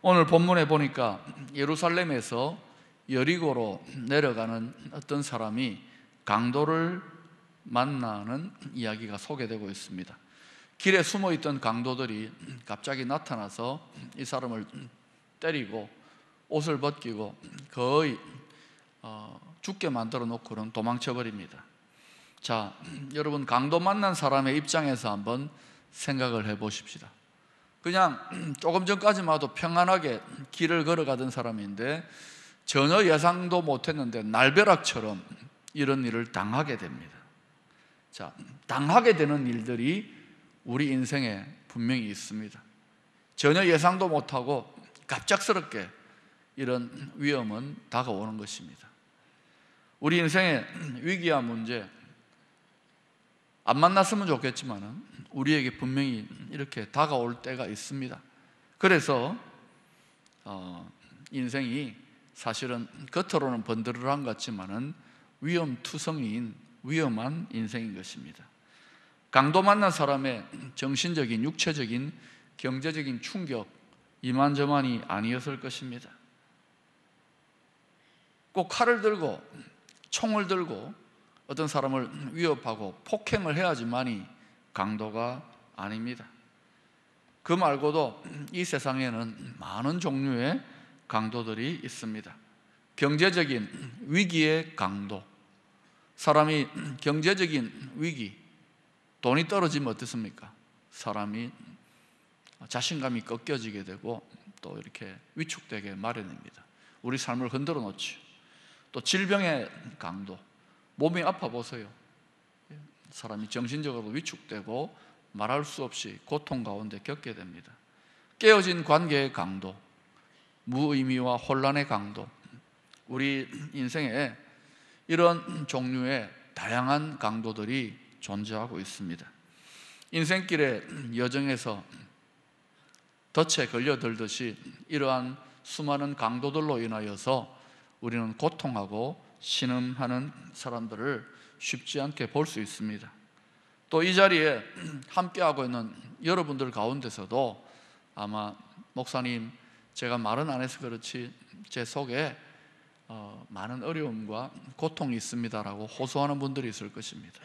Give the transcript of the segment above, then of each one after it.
오늘 본문에 보니까 예루살렘에서 여리고로 내려가는 어떤 사람이 강도를 만나는 이야기가 소개되고 있습니다. 길에 숨어있던 강도들이 갑자기 나타나서 이 사람을 때리고 옷을 벗기고 거의 죽게 만들어 놓고는 도망쳐 버립니다. 자, 여러분, 강도 만난 사람의 입장에서 한번 생각을 해 보십시다. 그냥 조금 전까지만 해도 평안하게 길을 걸어가던 사람인데 전혀 예상도 못했는데 날벼락처럼 이런 일을 당하게 됩니다. 자, 당하게 되는 일들이 우리 인생에 분명히 있습니다. 전혀 예상도 못하고 갑작스럽게 이런 위험은 다가오는 것입니다. 우리 인생의 위기와 문제, 안 만났으면 좋겠지만 우리에게 분명히 이렇게 다가올 때가 있습니다. 그래서 인생이 사실은 겉으로는 번드르르한 것 같지만 위험투성이인 위험한 인생인 것입니다. 강도 만난 사람의 정신적인, 육체적인, 경제적인 충격 이만저만이 아니었을 것입니다. 꼭 칼을 들고 총을 들고 어떤 사람을 위협하고 폭행을 해야지만이 강도가 아닙니다. 그 말고도 이 세상에는 많은 종류의 강도들이 있습니다. 경제적인 위기의 강도, 사람이 경제적인 위기, 돈이 떨어지면 어떻습니까? 사람이 자신감이 꺾여지게 되고 또 이렇게 위축되게 마련입니다. 우리 삶을 흔들어 놓죠. 또 질병의 강도, 몸이 아파 보세요. 사람이 정신적으로 위축되고 말할 수 없이 고통 가운데 겪게 됩니다. 깨어진 관계의 강도, 무의미와 혼란의 강도, 우리 인생에 이런 종류의 다양한 강도들이 존재하고 있습니다. 인생길의 여정에서 덫에 걸려들듯이 이러한 수많은 강도들로 인하여서 우리는 고통하고 신음하는 사람들을 쉽지 않게 볼 수 있습니다. 또 이 자리에 함께하고 있는 여러분들 가운데서도 아마 목사님, 제가 말은 안 해서 그렇지 제 속에 많은 어려움과 고통이 있습니다라고 호소하는 분들이 있을 것입니다.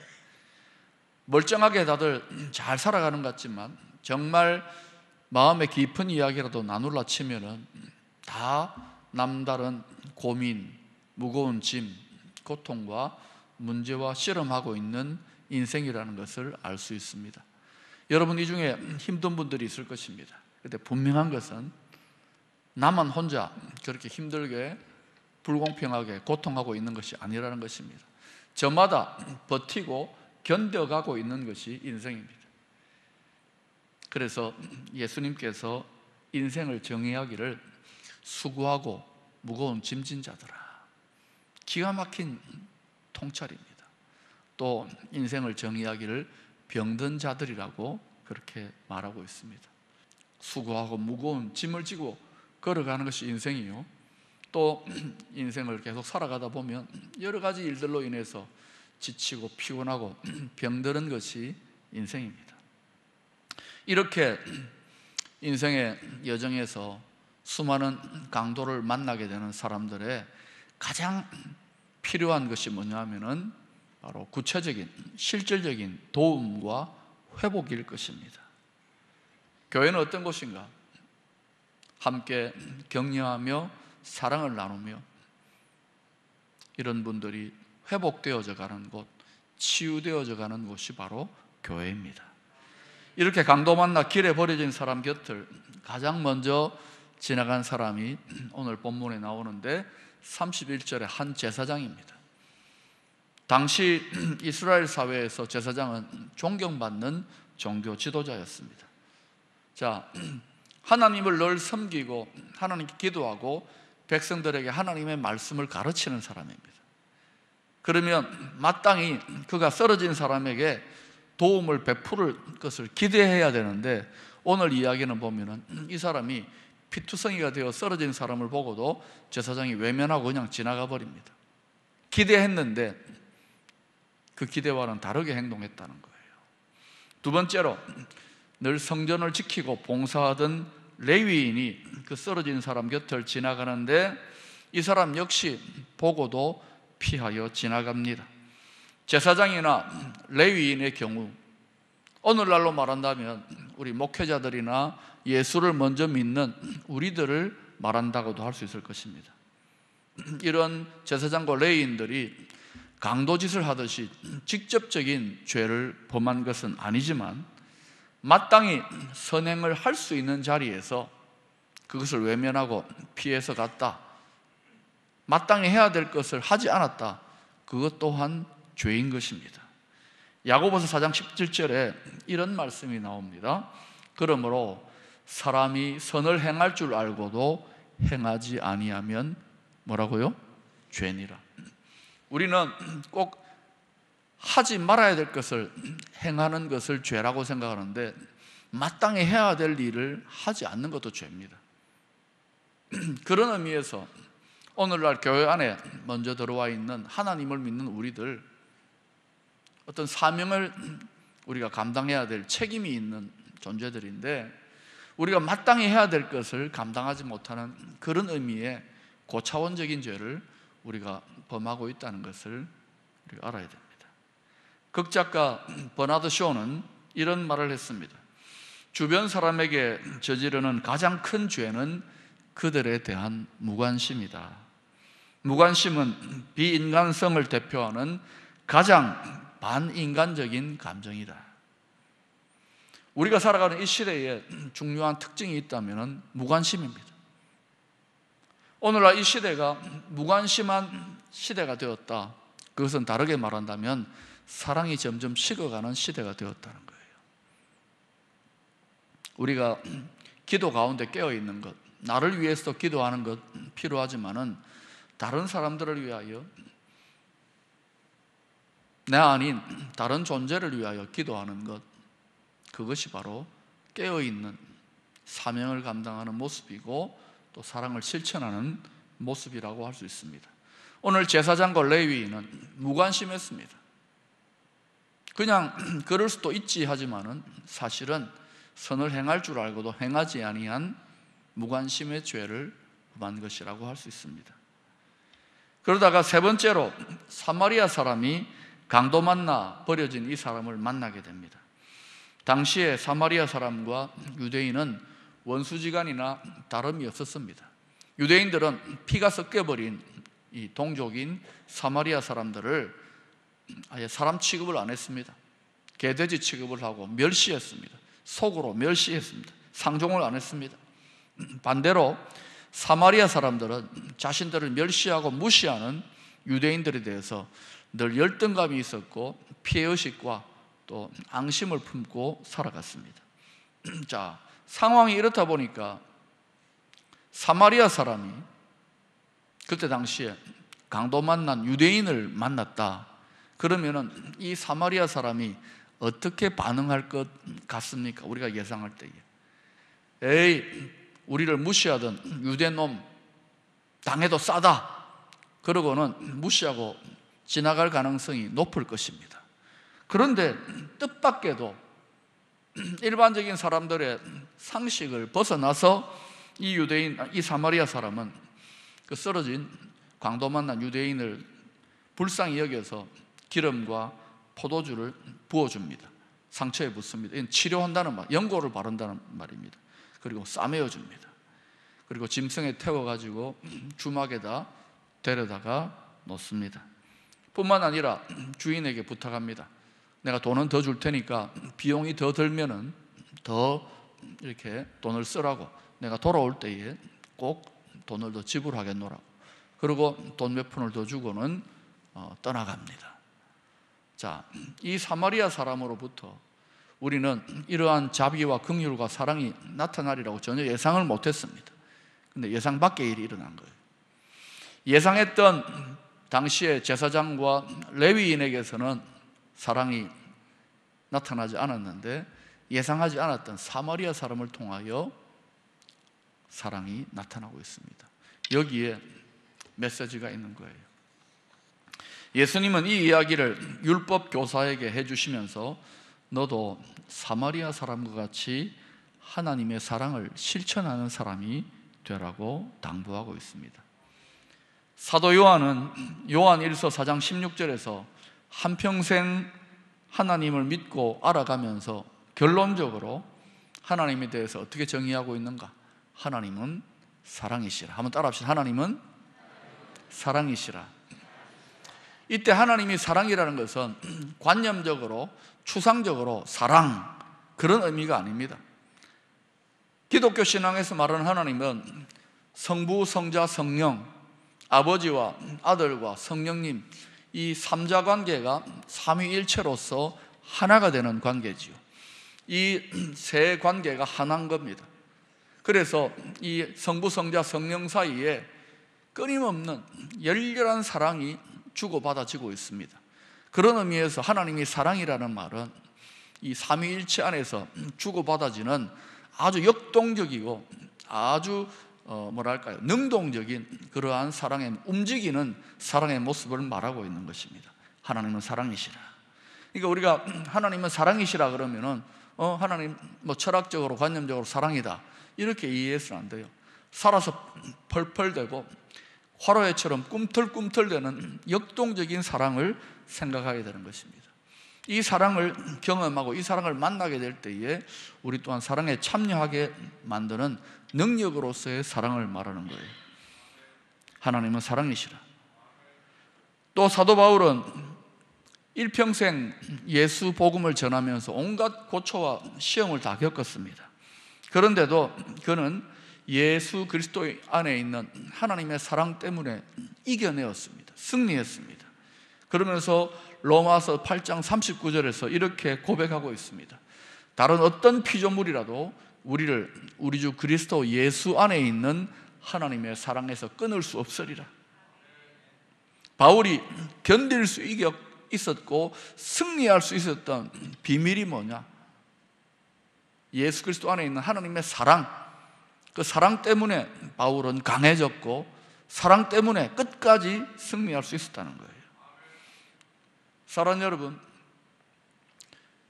멀쩡하게 다들 잘 살아가는 것 같지만 정말 마음의 깊은 이야기라도 나눌라 치면은 다 남다른 고민, 무거운 짐, 고통과 문제와 씨름하고 있는 인생이라는 것을 알 수 있습니다. 여러분, 이 중에 힘든 분들이 있을 것입니다. 그런데 분명한 것은 나만 혼자 그렇게 힘들게 불공평하게 고통하고 있는 것이 아니라는 것입니다. 저마다 버티고 견뎌가고 있는 것이 인생입니다. 그래서 예수님께서 인생을 정의하기를 수고하고 무거운 짐진 자들아, 기가 막힌 통찰입니다. 또 인생을 정의하기를 병든 자들이라고 그렇게 말하고 있습니다. 수고하고 무거운 짐을 지고 걸어가는 것이 인생이요, 또 인생을 계속 살아가다 보면 여러 가지 일들로 인해서 지치고 피곤하고 병드는 것이 인생입니다. 이렇게 인생의 여정에서 수많은 강도를 만나게 되는 사람들의 가장 필요한 것이 뭐냐면은 바로 구체적인 실질적인 도움과 회복일 것입니다. 교회는 어떤 곳인가? 함께 격려하며 사랑을 나누며 이런 분들이 회복되어져 가는 곳, 치유되어져 가는 곳이 바로 교회입니다. 이렇게 강도 만나 길에 버려진 사람 곁을 가장 먼저 지나간 사람이 오늘 본문에 나오는데 31절의 한 제사장입니다. 당시 이스라엘 사회에서 제사장은 존경받는 종교 지도자였습니다. 자, 하나님을 늘 섬기고 하나님께 기도하고 백성들에게 하나님의 말씀을 가르치는 사람입니다. 그러면 마땅히 그가 쓰러진 사람에게 도움을 베풀을 것을 기대해야 되는데 오늘 이야기는 보면은 이 사람이 피투성이가 되어 쓰러진 사람을 보고도 제사장이 외면하고 그냥 지나가 버립니다. 기대했는데 그 기대와는 다르게 행동했다는 거예요. 두 번째로 늘 성전을 지키고 봉사하던 레위인이 그 쓰러진 사람 곁을 지나가는데 이 사람 역시 보고도 피하여 지나갑니다. 제사장이나 레위인의 경우, 오늘날로 말한다면 우리 목회자들이나 예수를 먼저 믿는 우리들을 말한다고도 할 수 있을 것입니다. 이런 제사장과 레위인들이 강도짓을 하듯이 직접적인 죄를 범한 것은 아니지만 마땅히 선행을 할 수 있는 자리에서 그것을 외면하고 피해서 갔다, 마땅히 해야 될 것을 하지 않았다, 그것 또한 죄인 것입니다. 야고보서 4장 17절에 이런 말씀이 나옵니다. 그러므로 사람이 선을 행할 줄 알고도 행하지 아니하면 뭐라고요? 죄니라. 우리는 꼭 하지 말아야 될 것을 행하는 것을 죄라고 생각하는데 마땅히 해야 될 일을 하지 않는 것도 죄입니다. 그런 의미에서 오늘날 교회 안에 먼저 들어와 있는 하나님을 믿는 우리들, 어떤 사명을 우리가 감당해야 될 책임이 있는 존재들인데 우리가 마땅히 해야 될 것을 감당하지 못하는 그런 의미의 고차원적인 죄를 우리가 범하고 있다는 것을 우리가 알아야 됩니다. 극작가 버나드 쇼는 이런 말을 했습니다. 주변 사람에게 저지르는 가장 큰 죄는 그들에 대한 무관심이다. 무관심은 비인간성을 대표하는 가장 반인간적인 감정이다. 우리가 살아가는 이 시대에 중요한 특징이 있다면 무관심입니다. 오늘날 이 시대가 무관심한 시대가 되었다. 그것은 다르게 말한다면 사랑이 점점 식어가는 시대가 되었다는 거예요. 우리가 기도 가운데 깨어있는 것, 나를 위해서 기도하는 것 필요하지만은 다른 사람들을 위하여, 내 아닌 다른 존재를 위하여 기도하는 것, 그것이 바로 깨어있는 사명을 감당하는 모습이고 또 사랑을 실천하는 모습이라고 할 수 있습니다. 오늘 제사장과 레위인은 무관심했습니다. 그냥 그럴 수도 있지 하지만은 사실은 선을 행할 줄 알고도 행하지 아니한 무관심의 죄를 범한 것이라고 할 수 있습니다. 그러다가 세 번째로 사마리아 사람이 강도 만나 버려진 이 사람을 만나게 됩니다. 당시에 사마리아 사람과 유대인은 원수지간이나 다름이 없었습니다. 유대인들은 피가 섞여버린 이 동족인 사마리아 사람들을 아예 사람 취급을 안 했습니다. 개돼지 취급을 하고 멸시했습니다. 속으로 멸시했습니다. 상종을 안 했습니다. 반대로 사마리아 사람들은 자신들을 멸시하고 무시하는 유대인들에 대해서 늘 열등감이 있었고 피해의식과 또 앙심을 품고 살아갔습니다. 자, 상황이 이렇다 보니까 사마리아 사람이 그때 당시에 강도 만난 유대인을 만났다. 그러면은 이 사마리아 사람이 어떻게 반응할 것 같습니까? 우리가 예상할 때에 에이, 우리를 무시하던 유대놈 당해도 싸다, 그러고는 무시하고 지나갈 가능성이 높을 것입니다. 그런데 뜻밖에도 일반적인 사람들의 상식을 벗어나서 이 유대인, 이 사마리아 사람은 그 쓰러진 강도 만난 유대인을 불쌍히 여겨서 기름과 포도주를 부어줍니다. 상처에 붓습니다. 이건 치료한다는 말, 연고를 바른다는 말입니다. 그리고 싸매어 줍니다. 그리고 짐승에 태워가지고 주막에다 데려다가 놓습니다. 뿐만 아니라 주인에게 부탁합니다. 내가 돈은 더 줄 테니까 비용이 더 들면은 더 이렇게 돈을 쓰라고, 내가 돌아올 때에 꼭 돈을 더 지불하겠노라고. 그리고 돈 몇 푼을 더 주고는 떠나갑니다. 자, 이 사마리아 사람으로부터 우리는 이러한 자비와 긍휼과 사랑이 나타나리라고 전혀 예상을 못했습니다. 근데 예상 밖의 일이 일어난 거예요. 예상했던 당시의 제사장과 레위인에게서는 사랑이 나타나지 않았는데 예상하지 않았던 사마리아 사람을 통하여 사랑이 나타나고 있습니다. 여기에 메시지가 있는 거예요. 예수님은 이 이야기를 율법 교사에게 해주시면서 너도 사마리아 사람과 같이 하나님의 사랑을 실천하는 사람이 되라고 당부하고 있습니다. 사도 요한은 요한 1서 4장 16절에서 한평생 하나님을 믿고 알아가면서 결론적으로 하나님에 대해서 어떻게 정의하고 있는가? 하나님은 사랑이시라. 한번 따라합시다. 하나님은 사랑이시라. 이때 하나님이 사랑이라는 것은 관념적으로 추상적으로 사랑, 그런 의미가 아닙니다. 기독교 신앙에서 말하는 하나님은 성부, 성자, 성령, 아버지와 아들과 성령님, 이 삼자 관계가 삼위일체로서 하나가 되는 관계지요. 이 세 관계가 하나인 겁니다. 그래서 이 성부, 성자, 성령 사이에 끊임없는 열렬한 사랑이 주고받아지고 있습니다. 그런 의미에서 하나님이 사랑이라는 말은 이 삼위일체 안에서 주고받아지는 아주 역동적이고 아주 능동적인 그러한 사랑의, 움직이는 사랑의 모습을 말하고 있는 것입니다. 하나님은 사랑이시라. 그러니까 우리가 하나님은 사랑이시라 그러면은 하나님 철학적으로 관념적으로 사랑이다 이렇게 이해해서는 안 돼요. 살아서 펄펄대고 화로회처럼 꿈틀꿈틀대는 역동적인 사랑을 생각하게 되는 것입니다. 이 사랑을 경험하고 이 사랑을 만나게 될 때에 우리 또한 사랑에 참여하게 만드는 능력으로서의 사랑을 말하는 거예요. 하나님은 사랑이시라. 또 사도 바울은 일평생 예수 복음을 전하면서 온갖 고초와 시험을 다 겪었습니다. 그런데도 그는 예수 그리스도 안에 있는 하나님의 사랑 때문에 이겨내었습니다. 승리했습니다. 그러면서 로마서 8장 39절에서 이렇게 고백하고 있습니다. 다른 어떤 피조물이라도 우리 주 그리스도 예수 안에 있는 하나님의 사랑에서 끊을 수 없으리라. 바울이 견딜 수 있었고 승리할 수 있었던 비밀이 뭐냐? 예수 그리스도 안에 있는 하나님의 사랑, 그 사랑 때문에 바울은 강해졌고 사랑 때문에 끝까지 승리할 수 있었다는 거예요. 사랑하는 여러분,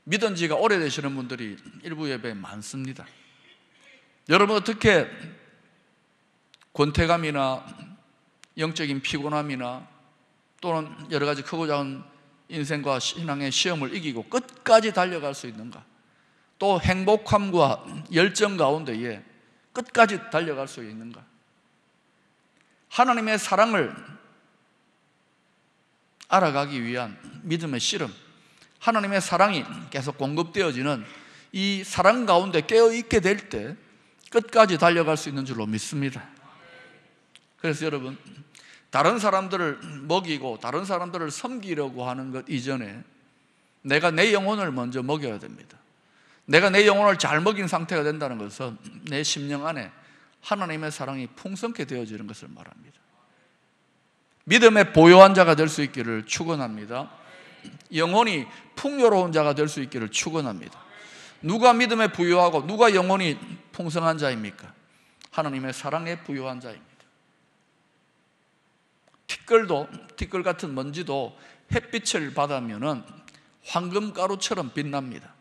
믿은 지가 오래되시는 분들이 일부 예배에 많습니다. 여러분 어떻게 권태감이나 영적인 피곤함이나 또는 여러 가지 크고 작은 인생과 신앙의 시험을 이기고 끝까지 달려갈 수 있는가? 또 행복함과 열정 가운데에 끝까지 달려갈 수 있는가? 하나님의 사랑을 알아가기 위한 믿음의 씨름, 하나님의 사랑이 계속 공급되어지는 이 사랑 가운데 깨어있게 될 때 끝까지 달려갈 수 있는 줄로 믿습니다. 그래서 여러분, 다른 사람들을 먹이고 다른 사람들을 섬기려고 하는 것 이전에 내가 내 영혼을 먼저 먹여야 됩니다. 내가 내 영혼을 잘 먹인 상태가 된다는 것은 내 심령 안에 하나님의 사랑이 풍성케 되어지는 것을 말합니다. 믿음의 보요한 자가 될 수 있기를 축원합니다. 영혼이 풍요로운 자가 될 수 있기를 축원합니다. 누가 믿음에 부유하고 누가 영혼이 풍성한 자입니까? 하나님의 사랑에 부유한 자입니다. 티끌 같은 먼지도 햇빛을 받으면 황금가루처럼 빛납니다.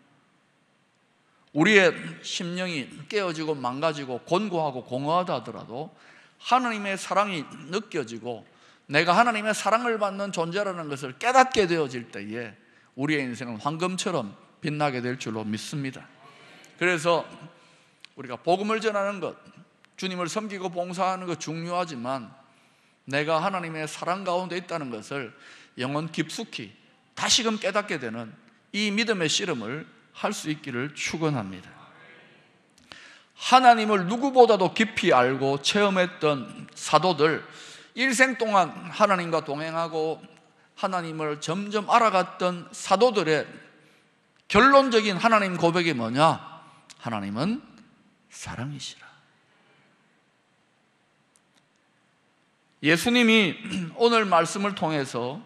우리의 심령이 깨어지고 망가지고 곤고하고 공허하다 하더라도 하나님의 사랑이 느껴지고 내가 하나님의 사랑을 받는 존재라는 것을 깨닫게 되어질 때에 우리의 인생은 황금처럼 빛나게 될 줄로 믿습니다. 그래서 우리가 복음을 전하는 것, 주님을 섬기고 봉사하는 것 중요하지만 내가 하나님의 사랑 가운데 있다는 것을 영혼 깊숙이 다시금 깨닫게 되는 이 믿음의 씨름을 할 수 있기를 축원합니다. 하나님을 누구보다도 깊이 알고 체험했던 사도들, 일생 동안 하나님과 동행하고 하나님을 점점 알아갔던 사도들의 결론적인 하나님 고백이 뭐냐? 하나님은 사랑이시라. 예수님이 오늘 말씀을 통해서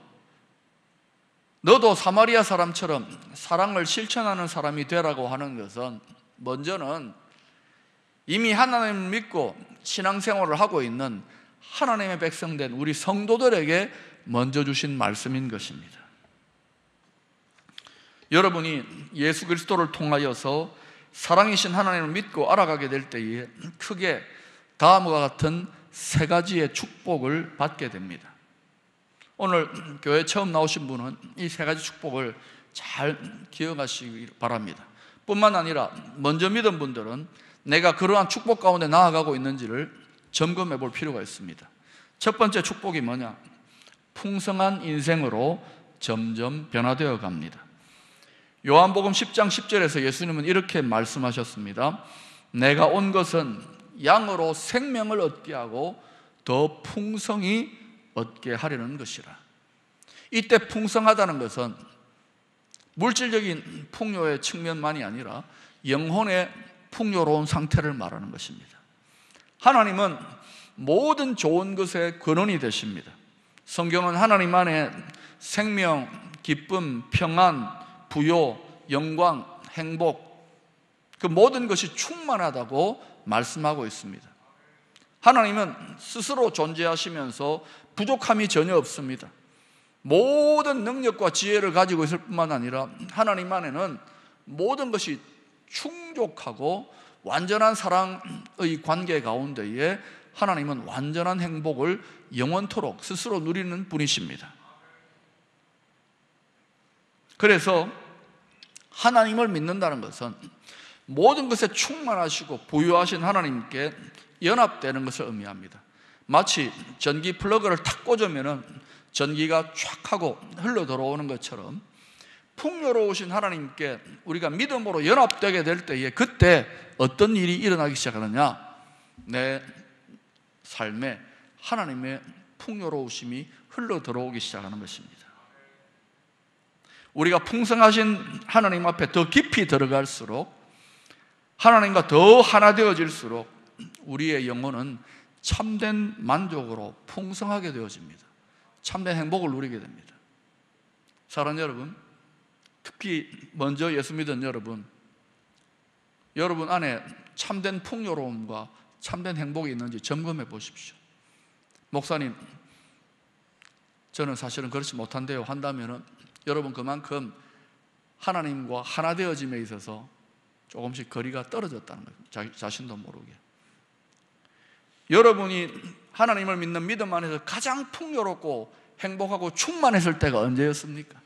너도 사마리아 사람처럼 사랑을 실천하는 사람이 되라고 하는 것은 먼저는 이미 하나님을 믿고 신앙생활을 하고 있는 하나님의 백성된 우리 성도들에게 먼저 주신 말씀인 것입니다. 여러분이 예수 그리스도를 통하여서 사랑이신 하나님을 믿고 알아가게 될 때에 크게 다음과 같은 세 가지의 축복을 받게 됩니다. 오늘 교회 처음 나오신 분은 이 세 가지 축복을 잘 기억하시기 바랍니다. 뿐만 아니라 먼저 믿은 분들은 내가 그러한 축복 가운데 나아가고 있는지를 점검해 볼 필요가 있습니다. 첫 번째 축복이 뭐냐? 풍성한 인생으로 점점 변화되어 갑니다. 요한복음 10장 10절에서 예수님은 이렇게 말씀하셨습니다. 내가 온 것은 양으로 생명을 얻게 하고 더 풍성히 얻게 하려는 것이라. 이때 풍성하다는 것은 물질적인 풍요의 측면만이 아니라 영혼의 풍요로운 상태를 말하는 것입니다. 하나님은 모든 좋은 것의 근원이 되십니다. 성경은 하나님 안에 생명, 기쁨, 평안, 부요, 영광, 행복, 그 모든 것이 충만하다고 말씀하고 있습니다. 하나님은 스스로 존재하시면서 부족함이 전혀 없습니다. 모든 능력과 지혜를 가지고 있을 뿐만 아니라 하나님 안에는 모든 것이 충족하고 완전한 사랑의 관계 가운데에 하나님은 완전한 행복을 영원토록 스스로 누리는 분이십니다. 그래서 하나님을 믿는다는 것은 모든 것에 충만하시고 부유하신 하나님께 연합되는 것을 의미합니다. 마치 전기 플러그를 탁 꽂으면 전기가 촥 하고 흘러 들어오는 것처럼 풍요로우신 하나님께 우리가 믿음으로 연합되게 될 때에 그때 어떤 일이 일어나기 시작하느냐? 내 삶에 하나님의 풍요로우심이 흘러 들어오기 시작하는 것입니다. 우리가 풍성하신 하나님 앞에 더 깊이 들어갈수록, 하나님과 더 하나 되어질수록 우리의 영혼은 참된 만족으로 풍성하게 되어집니다. 참된 행복을 누리게 됩니다. 사랑하는 여러분, 특히 먼저 예수 믿은 여러분 안에 참된 풍요로움과 참된 행복이 있는지 점검해 보십시오. 목사님, 저는 사실은 그렇지 못한데요 한다면 여러분 그만큼 하나님과 하나 되어짐에 있어서 조금씩 거리가 떨어졌다는 거예요. 자신도 모르게. 여러분이 하나님을 믿는 믿음 안에서 가장 풍요롭고 행복하고 충만했을 때가 언제였습니까?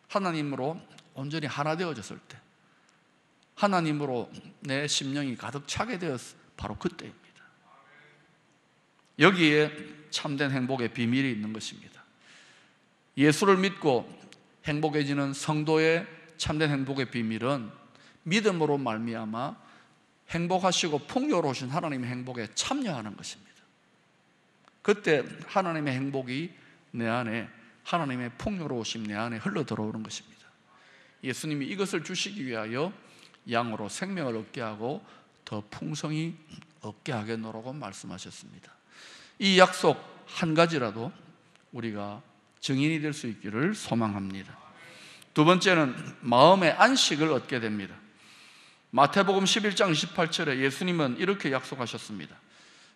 하나님으로 온전히 하나 되어졌을 때, 하나님으로 내 심령이 가득 차게 되었을 바로 그때입니다. 여기에 참된 행복의 비밀이 있는 것입니다. 예수를 믿고 행복해지는 성도의 참된 행복의 비밀은 믿음으로 말미암아 행복하시고 풍요로우신 하나님의 행복에 참여하는 것입니다. 그때 하나님의 행복이 내 안에, 하나님의 풍요로우심 내 안에 흘러 들어오는 것입니다. 예수님이 이것을 주시기 위하여 양으로 생명을 얻게 하고 더 풍성히 얻게 하겠노라고 말씀하셨습니다. 이 약속 한 가지라도 우리가 증인이 될 수 있기를 소망합니다. 두 번째는 마음의 안식을 얻게 됩니다. 마태복음 11장 28절에 예수님은 이렇게 약속하셨습니다.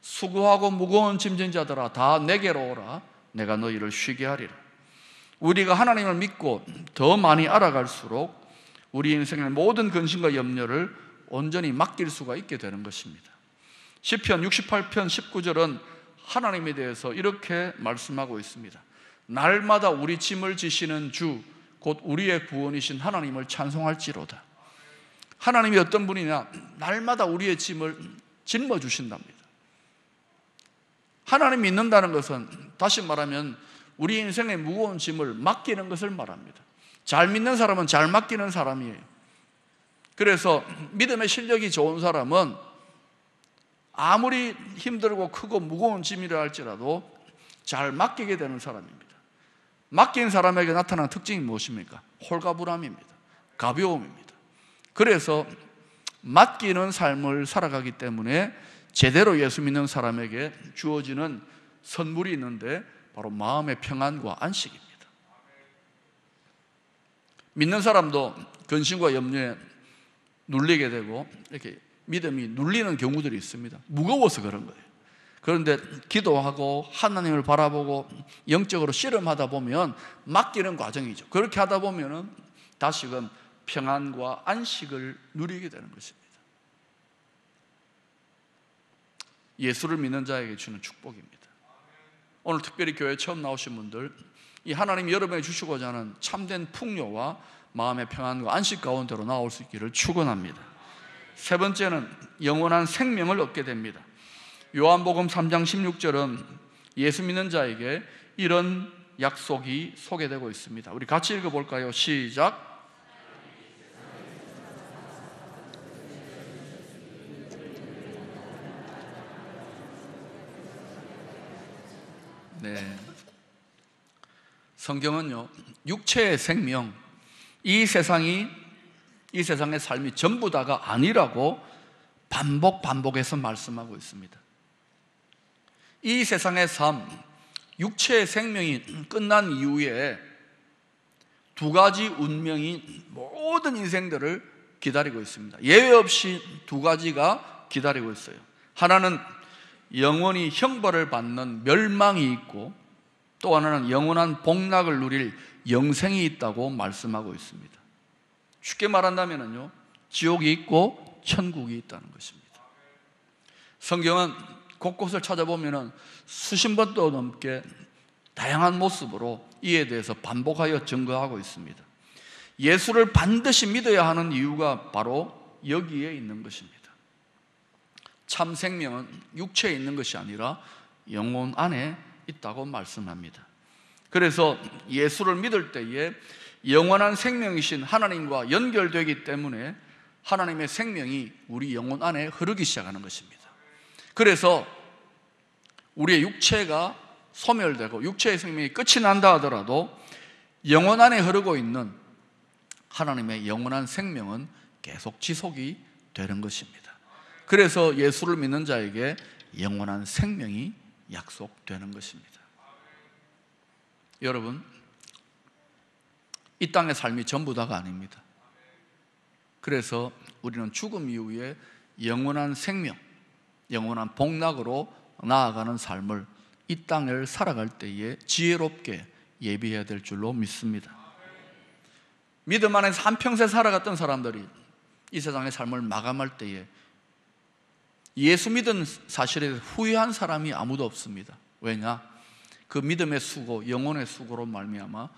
수고하고 무거운 짐진 자들아 다 내게로 오라. 내가 너희를 쉬게 하리라. 우리가 하나님을 믿고 더 많이 알아갈수록 우리 인생의 모든 근심과 염려를 온전히 맡길 수가 있게 되는 것입니다. 시편 68편 19절은 하나님에 대해서 이렇게 말씀하고 있습니다. 날마다 우리 짐을 지시는 주 곧 우리의 구원이신 하나님을 찬송할지로다. 하나님이 어떤 분이냐? 날마다 우리의 짐을 짊어주신답니다. 하나님 믿는다는 것은 다시 말하면 우리 인생의 무거운 짐을 맡기는 것을 말합니다. 잘 믿는 사람은 잘 맡기는 사람이에요. 그래서 믿음의 실력이 좋은 사람은 아무리 힘들고 크고 무거운 짐이라 할지라도 잘 맡기게 되는 사람입니다. 맡긴 사람에게 나타나는 특징이 무엇입니까? 홀가분함입니다. 가벼움입니다. 그래서 맡기는 삶을 살아가기 때문에 제대로 예수 믿는 사람에게 주어지는 선물이 있는데 바로 마음의 평안과 안식입니다. 믿는 사람도 근심과 염려에 눌리게 되고 이렇게 믿음이 눌리는 경우들이 있습니다. 무거워서 그런 거예요. 그런데 기도하고 하나님을 바라보고 영적으로 씨름하다 보면 맡기는 과정이죠. 그렇게 하다 보면 다시금 평안과 안식을 누리게 되는 것입니다. 예수를 믿는 자에게 주는 축복입니다. 오늘 특별히 교회 처음 나오신 분들, 이 하나님이 여러분에게 주시고자 하는 참된 풍요와 마음의 평안과 안식 가운데로 나올 수 있기를 축원합니다. 세 번째는 영원한 생명을 얻게 됩니다. 요한복음 3장 16절은 예수 믿는 자에게 이런 약속이 소개되고 있습니다. 우리 같이 읽어볼까요? 시작. 네. 성경은요, 육체의 생명, 이 세상의 삶이 전부 다가 아니라고 반복해서 말씀하고 있습니다. 이 세상의 삶, 육체의 생명이 끝난 이후에 두 가지 운명이 모든 인생들을 기다리고 있습니다. 예외 없이 두 가지가 기다리고 있어요. 하나는 영원히 형벌을 받는 멸망이 있고, 또 하나는 영원한 복락을 누릴 영생이 있다고 말씀하고 있습니다. 쉽게 말한다면요, 지옥이 있고 천국이 있다는 것입니다. 성경은 곳곳을 찾아보면 수십 번도 넘게 다양한 모습으로 이에 대해서 반복하여 증거하고 있습니다. 예수를 반드시 믿어야 하는 이유가 바로 여기에 있는 것입니다. 참 생명은 육체에 있는 것이 아니라 영혼 안에 있다고 말씀합니다. 그래서 예수를 믿을 때에 영원한 생명이신 하나님과 연결되기 때문에 하나님의 생명이 우리 영혼 안에 흐르기 시작하는 것입니다. 그래서 우리의 육체가 소멸되고 육체의 생명이 끝이 난다 하더라도 영혼 안에 흐르고 있는 하나님의 영원한 생명은 계속 지속이 되는 것입니다. 그래서 예수를 믿는 자에게 영원한 생명이 약속되는 것입니다. 여러분, 이 땅의 삶이 전부 다가 아닙니다. 그래서 우리는 죽음 이후에 영원한 생명, 영원한 복락으로 나아가는 삶을 이 땅을 살아갈 때에 지혜롭게 예비해야 될 줄로 믿습니다. 믿음 안에서 한평생 살아갔던 사람들이 이 세상의 삶을 마감할 때에 예수 믿은 사실에 후회한 사람이 아무도 없습니다. 왜냐? 그 믿음의 수고, 영혼의 수고로 말미암아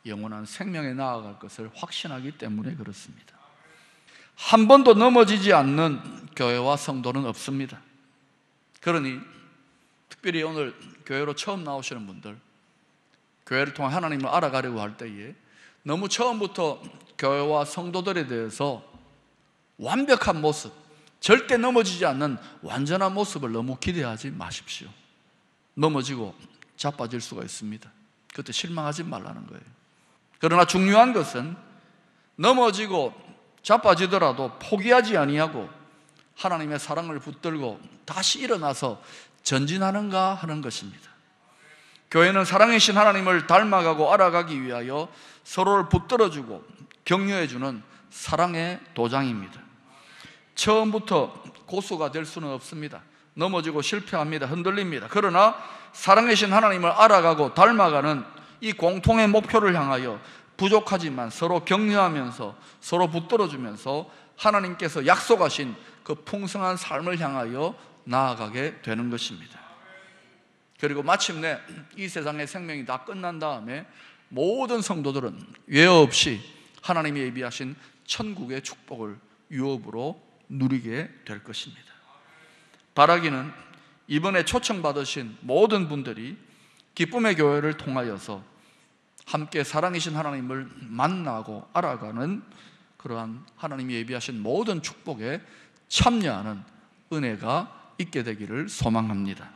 영원한 생명에 나아갈 것을 확신하기 때문에 그렇습니다. 한 번도 넘어지지 않는 교회와 성도는 없습니다. 그러니 특별히 오늘 교회로 처음 나오시는 분들, 교회를 통해 하나님을 알아가려고 할 때에 너무 처음부터 교회와 성도들에 대해서 완벽한 모습, 절대 넘어지지 않는 완전한 모습을 너무 기대하지 마십시오. 넘어지고 자빠질 수가 있습니다. 그때 실망하지 말라는 거예요. 그러나 중요한 것은 넘어지고 자빠지더라도 포기하지 아니하고 하나님의 사랑을 붙들고 다시 일어나서 전진하는가 하는 것입니다. 교회는 사랑이신 하나님을 닮아가고 알아가기 위하여 서로를 붙들어주고 격려해주는 사랑의 도장입니다. 처음부터 고수가 될 수는 없습니다. 넘어지고 실패합니다. 흔들립니다. 그러나 사랑이신 하나님을 알아가고 닮아가는 이 공통의 목표를 향하여 부족하지만 서로 격려하면서 서로 붙들어주면서 하나님께서 약속하신 그 풍성한 삶을 향하여 나아가게 되는 것입니다. 그리고 마침내 이 세상의 생명이 다 끝난 다음에 모든 성도들은 예외 없이 하나님이 예비하신 천국의 축복을 유업으로 누리게 될 것입니다. 바라기는 이번에 초청받으신 모든 분들이 기쁨의 교회를 통하여서 함께 사랑이신 하나님을 만나고 알아가는 그러한 하나님이 예비하신 모든 축복에 참여하는 은혜가 있게 되기를 소망합니다.